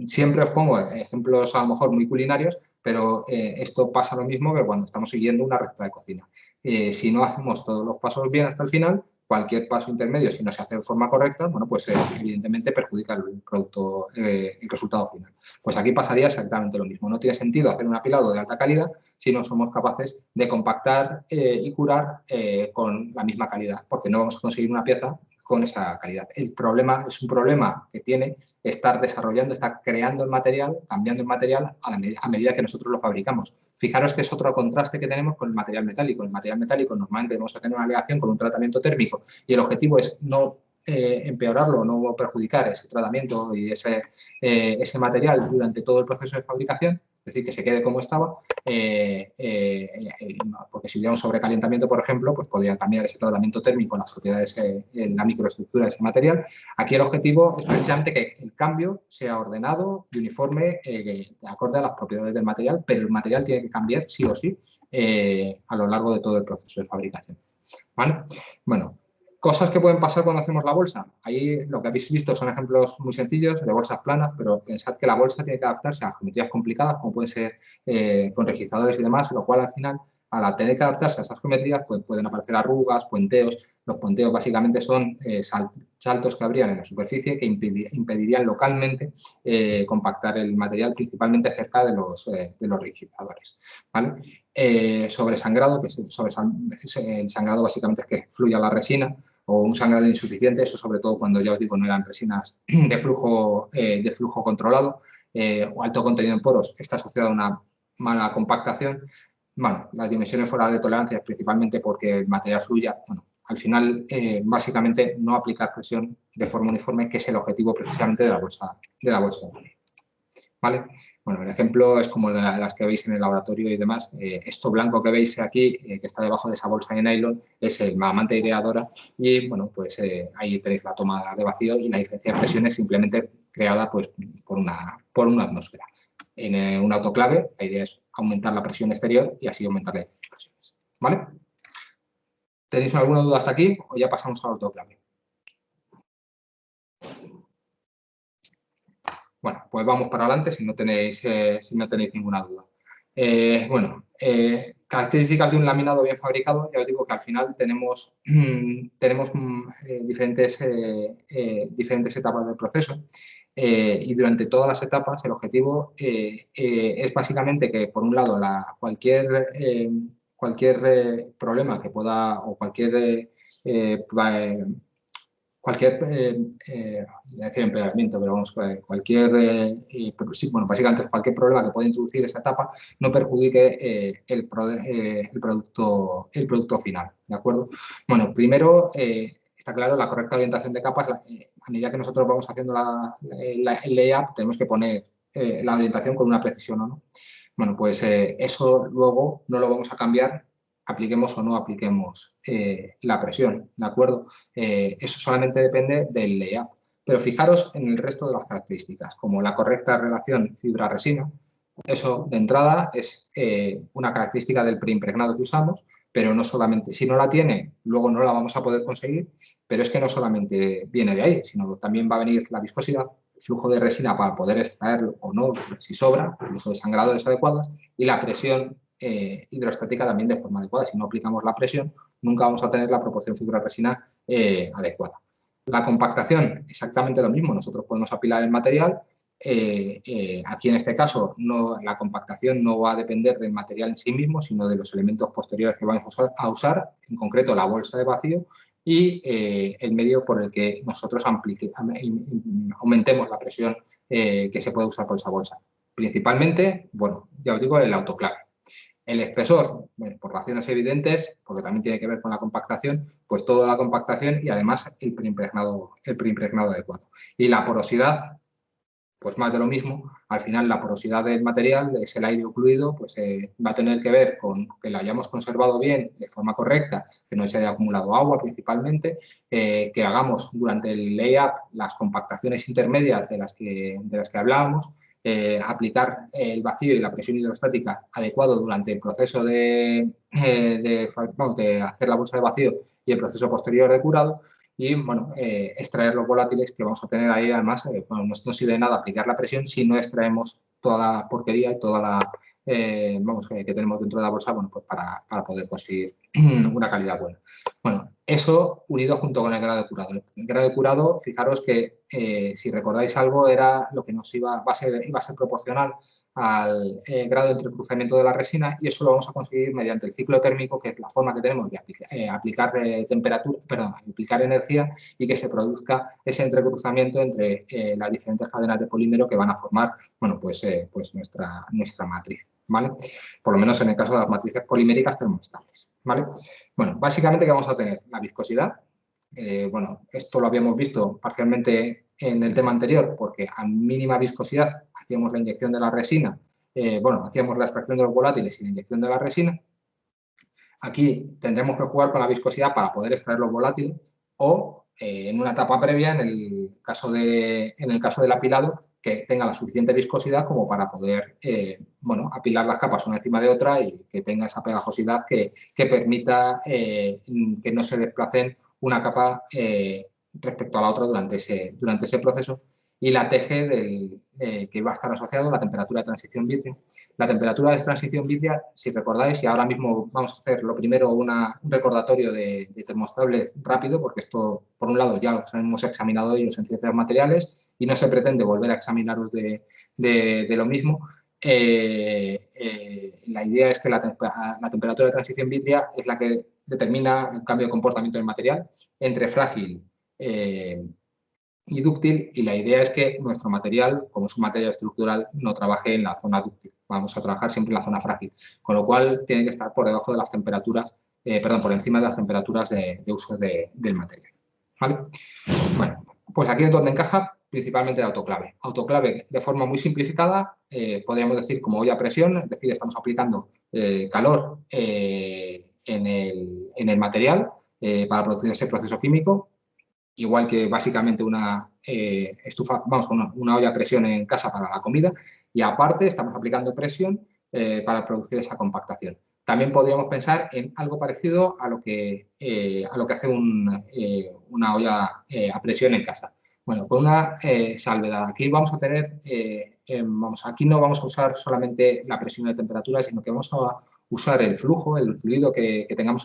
Siempre os pongo ejemplos a lo mejor muy culinarios, pero esto pasa lo mismo que cuando estamos siguiendo una receta de cocina. Si no hacemos todos los pasos bien hasta el final, cualquier paso intermedio, si no se hace de forma correcta, bueno, pues evidentemente perjudica el producto, el resultado final. Pues aquí pasaría exactamente lo mismo. No tiene sentido hacer un apilado de alta calidad si no somos capaces de compactar y curar con la misma calidad, porque no vamos a conseguir una pieza con esa calidad. El problema es un problema que tiene estar desarrollando, estar creando el material, cambiando el material a medida que nosotros lo fabricamos. Fijaros que es otro contraste que tenemos con el material metálico. El material metálico normalmente vamos a tener una aleación con un tratamiento térmico y el objetivo es no empeorarlo, no perjudicar ese tratamiento y ese material durante todo el proceso de fabricación, es decir, que se quede como estaba, porque si hubiera un sobrecalentamiento, por ejemplo, pues podría cambiar ese tratamiento térmico, las propiedades, la microestructura de ese material. Aquí el objetivo es precisamente que el cambio sea ordenado y uniforme, acorde a las propiedades del material, pero el material tiene que cambiar sí o sí a lo largo de todo el proceso de fabricación. ¿Vale? Bueno, cosas que pueden pasar cuando hacemos la bolsa. Ahí lo que habéis visto son ejemplos muy sencillos de bolsas planas, pero pensad que la bolsa tiene que adaptarse a geometrías complicadas, como pueden ser con registradores y demás, lo cual al final, al tener que adaptarse a esas geometrías, pues pueden aparecer arrugas, puenteos. Los puenteos básicamente son saltos que habrían en la superficie que impedirían localmente compactar el material, principalmente cerca de los registradores. ¿Vale? Sobresangrado, que es el sangrado básicamente es que fluya la resina, o un sangrado insuficiente, eso sobre todo cuando ya os digo no eran resinas de flujo controlado, o alto contenido en poros, está asociado a una mala compactación. Bueno, las dimensiones fuera de tolerancia, principalmente porque el material fluya, bueno, al final básicamente no aplicar presión de forma uniforme, que es el objetivo precisamente de la bolsa. ¿Vale? Bueno, el ejemplo es como las que veis en el laboratorio y demás. Esto blanco que veis aquí, que está debajo de esa bolsa de nylon, es el manta aireadora y, bueno, pues ahí tenéis la toma de vacío y la diferencia de presión es simplemente creada pues, por una atmósfera. En un autoclave, la idea es aumentar la presión exterior y así aumentar la diferencia de presiones. ¿Vale? ¿Tenéis alguna duda hasta aquí o ya pasamos al autoclave? Bueno, pues vamos para adelante si no tenéis ninguna duda. Características de un laminado bien fabricado, ya os digo que al final tenemos diferentes etapas del proceso y durante todas las etapas el objetivo es básicamente que, por un lado, cualquier problema que pueda o decir empeoramiento, pero vamos, sí, bueno, básicamente cualquier problema que pueda introducir esa etapa no perjudique el producto final, ¿de acuerdo? Bueno, primero, está claro, la correcta orientación de capas, a medida que nosotros vamos haciendo el layup, tenemos que poner la orientación con una precisión o no. Bueno, pues eso luego no lo vamos a cambiar, apliquemos o no apliquemos la presión, ¿de acuerdo? Eso solamente depende del layout. Pero fijaros en el resto de las características, como la correcta relación fibra-resina. Eso, de entrada, es una característica del preimpregnado que usamos, pero no solamente, si no la tiene, luego no la vamos a poder conseguir, pero es que no solamente viene de ahí, sino también va a venir la viscosidad, el flujo de resina para poder extraerlo o no, si sobra, el uso de sangradores adecuados, y la presión hidrostática también de forma adecuada. Si no aplicamos la presión, nunca vamos a tener la proporción fibra-resina adecuada. La compactación, exactamente lo mismo. Nosotros podemos apilar el material. Aquí en este caso la compactación no va a depender del material en sí mismo, sino de los elementos posteriores que vamos a usar, en concreto la bolsa de vacío y el medio por el que nosotros aumentemos la presión que se puede usar por esa bolsa. Principalmente, bueno, ya os digo, el autoclave. El espesor, bueno, por razones evidentes, porque también tiene que ver con la compactación, pues toda la compactación y además el preimpregnado adecuado. Y la porosidad, pues más de lo mismo. Al final la porosidad del material, es el aire ocluido, pues va a tener que ver con que lo hayamos conservado bien, de forma correcta, que no se haya acumulado agua principalmente, que hagamos durante el layup las compactaciones intermedias de las que hablábamos, aplicar el vacío y la presión hidrostática adecuado durante el proceso de hacer la bolsa de vacío y el proceso posterior de curado y, bueno, extraer los volátiles que vamos a tener ahí. Además, bueno, no sirve de nada aplicar la presión si no extraemos toda la porquería y toda la que tenemos dentro de la bolsa, bueno, pues para poder conseguir una calidad buena. Bueno, eso unido junto con el grado de curado. El grado de curado, fijaros que si recordáis algo, era lo que iba a ser proporcional al grado de entrecruzamiento de la resina, y eso lo vamos a conseguir mediante el ciclo térmico, que es la forma que tenemos de aplicar aplicar energía y que se produzca ese entrecruzamiento entre las diferentes cadenas de polímero que van a formar, bueno, pues nuestra matriz, ¿vale? Por lo menos en el caso de las matrices poliméricas termoestables, ¿vale? Bueno, básicamente, ¿qué vamos a tener? La viscosidad. Bueno, esto lo habíamos visto parcialmente en el tema anterior, porque a mínima viscosidad hacíamos la inyección de la resina, hacíamos la extracción de los volátiles y la inyección de la resina. Aquí tendremos que jugar con la viscosidad para poder extraer los volátiles o en una etapa previa, en el caso del apilado, que tenga la suficiente viscosidad como para poder apilar las capas una encima de otra y que tenga esa pegajosidad que permita que no se desplacen una capa respecto a la otra durante ese proceso. Y la TG que va a estar asociado a la temperatura de transición vítrea. La temperatura de transición vítrea, si recordáis, y ahora mismo vamos a hacer lo primero un recordatorio de termoestables rápido, porque esto, por un lado, ya los hemos examinado ellos en ciertos materiales y no se pretende volver a examinaros de lo mismo. La idea es que la temperatura de transición vítrea es la que determina el cambio de comportamiento del material entre frágil y dúctil, y la idea es que nuestro material, como es un material estructural, no trabaje en la zona dúctil. Vamos a trabajar siempre en la zona frágil, con lo cual tiene que estar por debajo de las temperaturas, por encima de las temperaturas de uso del material, ¿vale? Bueno, pues aquí es donde encaja principalmente el autoclave. Autoclave, de forma muy simplificada, podríamos decir como olla a presión, es decir, estamos aplicando calor en el material para producir ese proceso químico, igual que básicamente una estufa, con una olla a presión en casa para la comida, y aparte estamos aplicando presión para producir esa compactación. También podríamos pensar en algo parecido a lo que hace una olla a presión en casa. Bueno, con una salvedad. Aquí vamos a tener, aquí no vamos a usar solamente la presión y la temperatura, sino que vamos a usar el flujo, el fluido que tengamos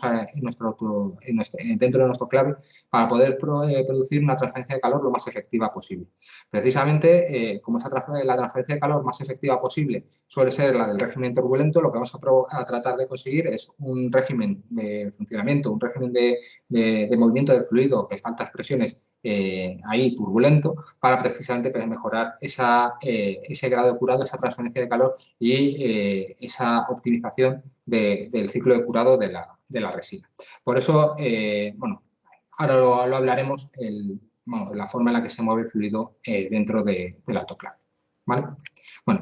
dentro de nuestro clave para poder producir una transferencia de calor lo más efectiva posible. Precisamente, como la transferencia de calor más efectiva posible suele ser la del régimen turbulento, lo que vamos a tratar de conseguir es un régimen de funcionamiento, un régimen de movimiento del fluido que está a altas presiones ahí turbulento para precisamente mejorar ese grado de curado, esa transferencia de calor y esa optimización del ciclo de curado de la resina. Por eso, bueno, ahora lo hablaremos, la forma en la que se mueve el fluido dentro del autoclave. ¿Vale? Bueno,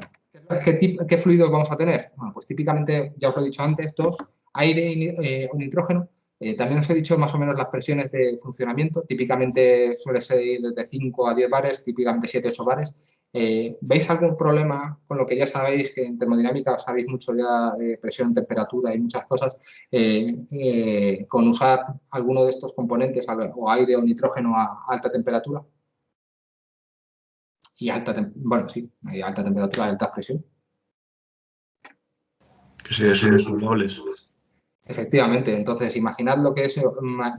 ¿qué fluidos vamos a tener? Bueno, pues típicamente, ya os lo he dicho antes, dos, aire o nitrógeno. También os he dicho más o menos las presiones de funcionamiento. Típicamente suele ser de 5 a 10 bares, típicamente 7-8 bares. ¿Veis algún problema con lo que ya sabéis que en termodinámica sabéis mucho ya de presión, temperatura y muchas cosas? Con usar alguno de estos componentes, o aire o nitrógeno a alta temperatura. Y alta temperatura, alta presión. Que sí, son insumables. Efectivamente, entonces imaginad lo que es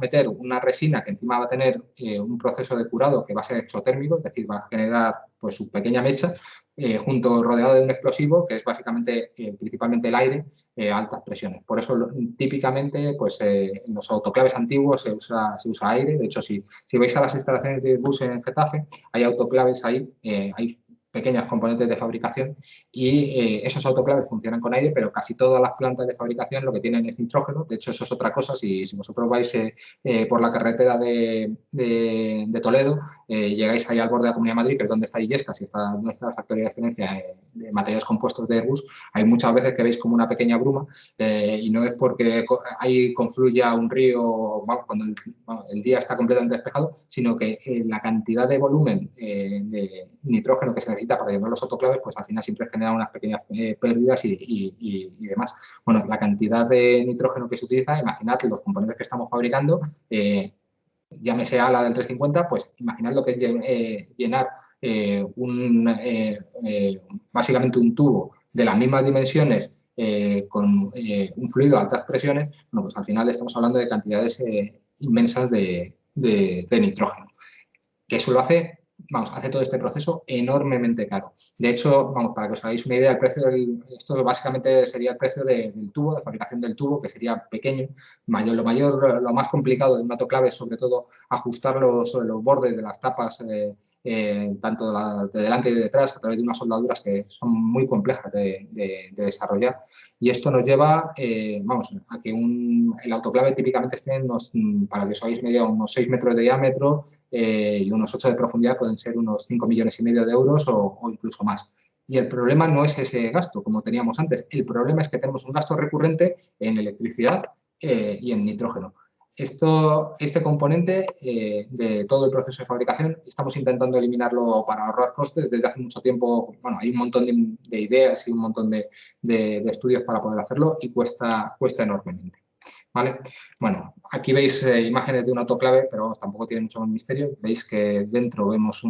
meter una resina que encima va a tener un proceso de curado que va a ser exotérmico, es decir, va a generar pues su pequeña mecha, rodeado de un explosivo que es básicamente, principalmente el aire, a altas presiones. Por eso típicamente pues, en los autoclaves antiguos se usa aire. De hecho, si vais a las instalaciones de Airbus en Getafe, hay autoclaves ahí, hay pequeñas componentes de fabricación y esos autoclaves funcionan con aire, pero casi todas las plantas de fabricación lo que tienen es nitrógeno. De hecho, eso es otra cosa. Si vosotros vais por la carretera de Toledo, llegáis ahí al borde de la Comunidad de Madrid, que es donde está Illescas y donde está la factoría de excelencia de materiales compuestos de Airbus, hay muchas veces que veis como una pequeña bruma y no es porque ahí confluya un río cuando el día está completamente despejado, sino que la cantidad de volumen de nitrógeno que se necesita para llenar los autoclaves, pues al final siempre genera unas pequeñas pérdidas y demás. Bueno, la cantidad de nitrógeno que se utiliza, imaginad los componentes que estamos fabricando, llámese a la del 350, pues imaginad lo que es llenar básicamente un tubo de las mismas dimensiones con un fluido a altas presiones. Bueno, pues al final estamos hablando de cantidades inmensas de nitrógeno. Que eso lo hace todo este proceso enormemente caro. De hecho, para que os hagáis una idea, el precio esto básicamente sería el precio del tubo, de fabricación del tubo, que sería pequeño. Lo más complicado de un autoclave es sobre todo ajustar los bordes de las tapas, tanto de delante y de detrás, a través de unas soldaduras que son muy complejas de desarrollar. Y esto nos lleva a que el autoclave típicamente esté para que os hagáis una idea, unos 6 metros de diámetro, y unos 8 de profundidad, pueden ser unos 5,5 millones de euros o incluso más. Y el problema no es ese gasto, como teníamos antes. El problema es que tenemos un gasto recurrente en electricidad y en nitrógeno. Este componente de todo el proceso de fabricación estamos intentando eliminarlo para ahorrar costes desde hace mucho tiempo. Bueno, hay un montón de ideas y un montón de estudios para poder hacerlo y cuesta enormemente. ¿Vale? Bueno, aquí veis imágenes de un autoclave, pero vamos, tampoco tiene mucho misterio. Veis que dentro vemos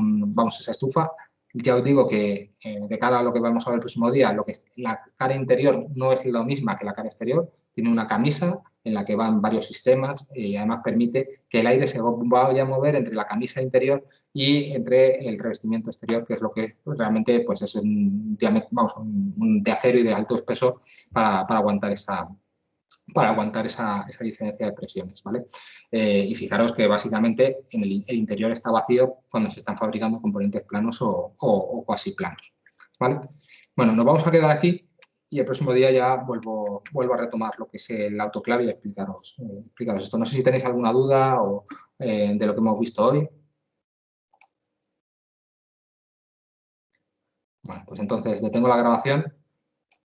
esa estufa. Ya os digo que de cara a lo que vamos a ver el próximo día, la cara interior no es la misma que la cara exterior. Tiene una camisa en la que van varios sistemas y además permite que el aire se vaya a mover entre la camisa interior y entre el revestimiento exterior, que es lo que realmente pues, es un de acero y de alto espesor para aguantar esa diferencia de presiones, ¿vale? Y fijaros que básicamente el interior está vacío cuando se están fabricando componentes planos o cuasi planos, ¿vale? Bueno, nos vamos a quedar aquí y el próximo día ya vuelvo a retomar lo que es el autoclave y explicaros esto. No sé si tenéis alguna duda de lo que hemos visto hoy. Bueno, pues entonces detengo la grabación.